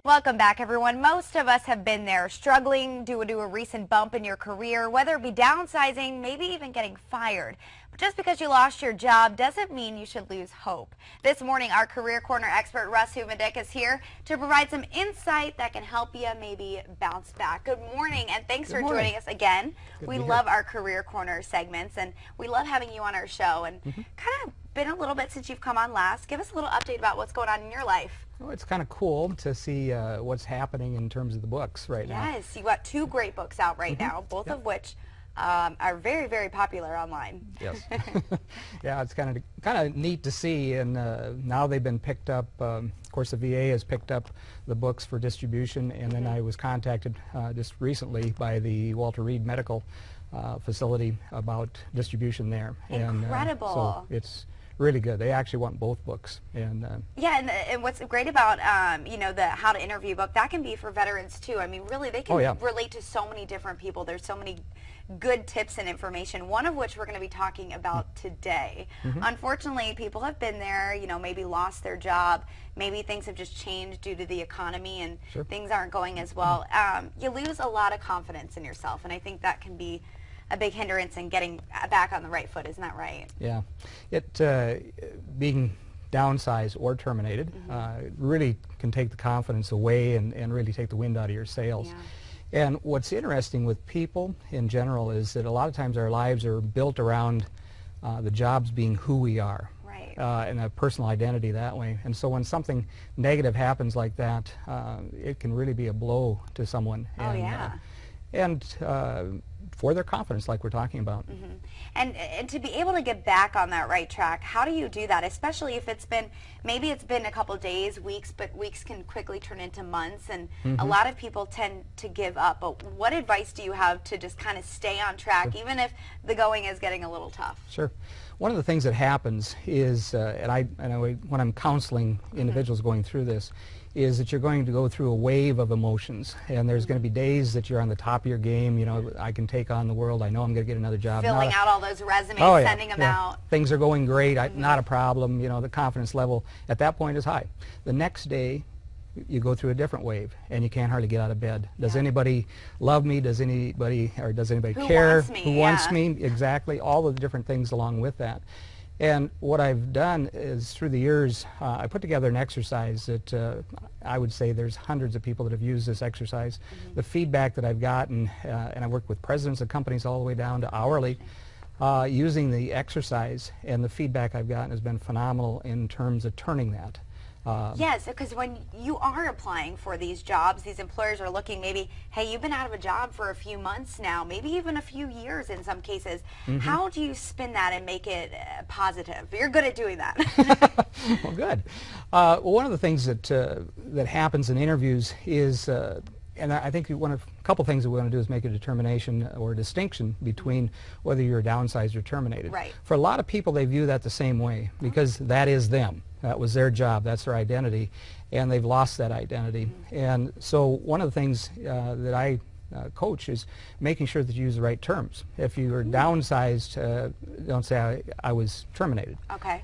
Welcome back, everyone. Most of us have been there, struggling due to a recent bump in your career, whether it be downsizing, maybe even getting fired. But just because you lost your job doesn't mean you should lose hope. This morning, our Career Corner expert, Russ Hovendick, is here to provide some insight that can help you maybe bounce back. Good morning, and thanks for joining us again. We love our Career Corner segments, and we love having you on our show. And kind of been a little bit since you've come on last. Give us a little update about what's going on in your life. Well, it's kind of cool to see what's happening in terms of the books right now. Yes, you've got two great books out right now, both of which are very, very popular online. Yes. Yeah, it's kind of neat to see, and now they've been picked up. Of course, the VA has picked up the books for distribution, and then I was contacted just recently by the Walter Reed Medical Facility about distribution there. Incredible. So it's really good. They actually want both books. And yeah, and what's great about you know, the How to Interview book, that can be for veterans too. I mean, really, they can relate to so many different people. There's so many good tips and information, one of which we're going to be talking about today. Unfortunately, people have been there, you know, maybe lost their job, maybe things have just changed due to the economy and things aren't going as well. You lose a lot of confidence in yourself, and I think that can be a big hindrance in getting back on the right foot. Isn't that right? Yeah. Being downsized or terminated really can take the confidence away and really take the wind out of your sails. Yeah. And what's interesting with people in general is that a lot of times our lives are built around the jobs being who we are. Right. And a personal identity that way. And so when something negative happens like that, it can really be a blow to someone. Oh, yeah. And for their confidence, like we're talking about. And to be able to get back on that right track, how do you do that? Especially if it's been, maybe it's been a couple days, weeks, but weeks can quickly turn into months, and a lot of people tend to give up. But what advice do you have to just kind of stay on track, even if the going is getting a little tough? Sure. One of the things that happens is, when I'm counseling individuals going through this, is that you're going to go through a wave of emotions, and there's going to be days that you're on the top of your game. You know, I can take on the world. I know I'm going to get another job. Filling out all those resumes, sending them out. Things are going great. Not a problem. You know, the confidence level at that point is high. The next day, you go through a different wave, and you can't hardly get out of bed. Does anybody love me? Does anybody care? Who wants me? Exactly. All of the different things along with that. And what I've done is, through the years, I put together an exercise that I would say there's hundreds of people that have used this exercise. The feedback that I've gotten, and I worked with presidents of companies all the way down to hourly, using the exercise, and the feedback I've gotten has been phenomenal in terms of turning that. Yes, because when you are applying for these jobs, these employers are looking maybe, hey, you've been out of a job for a few months now, maybe even a few years in some cases. How do you spin that and make it positive? You're good at doing that. Well, good. Well, one of the things that that happens in interviews is, and I think a couple things that we want to do is make a determination or a distinction between whether you're downsized or terminated. Right. For a lot of people, they view that the same way because that is them. That was their job. That's their identity, and they've lost that identity. And so one of the things that I coach is making sure that you use the right terms. If you are downsized, don't say I was terminated. Okay.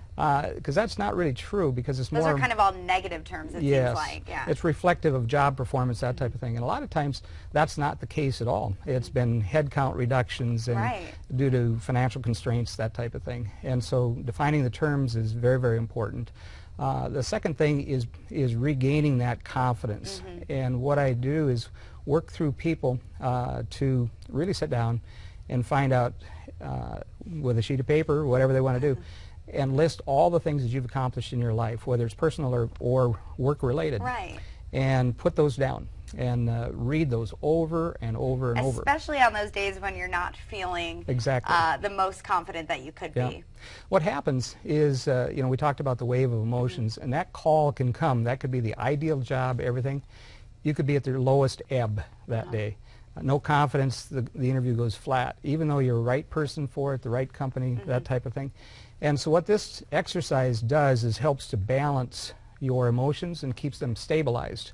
Because that's not really true, because it's Those more... are kind of all negative terms, it seems like. Yeah. It's reflective of job performance, that type of thing. And a lot of times that's not the case at all. It's been headcount reductions and due to financial constraints, that type of thing. And so defining the terms is very, very important. The second thing is regaining that confidence. And what I do is work through people to really sit down and find out with a sheet of paper, whatever they want to do, and list all the things that you've accomplished in your life, whether it's personal or work-related, and put those down and read those over and over and over. Especially on those days when you're not feeling the most confident that you could be. What happens is, you know, we talked about the wave of emotions, and that call can come. That could be the ideal job, everything. You could be at their lowest ebb that day. No confidence, the interview goes flat, even though you're the right person for it, the right company, that type of thing. And so what this exercise does is helps to balance your emotions and keeps them stabilized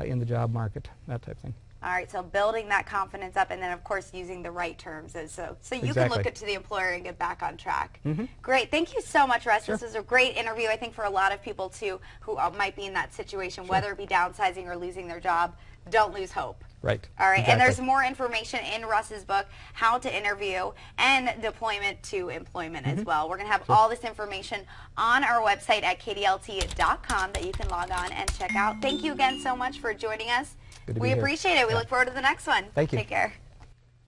in the job market, that type of thing. All right, so building that confidence up, and then of course using the right terms, so you can Exactly. look to the employer and get back on track. Mm-hmm. Great, thank you so much, Russ. Sure. This was a great interview, I think, for a lot of people too who might be in that situation, whether it be downsizing or losing their job. Don't lose hope. Right. All right, Exactly. and there's more information in Russ's book, How to Interview and Deployment to Employment as well. We're going to have all this information on our website at kdlt.com that you can log on and check out. Thank you again so much for joining us. Good to We be here. appreciate it. We look forward to the next one. Thank you. Take care.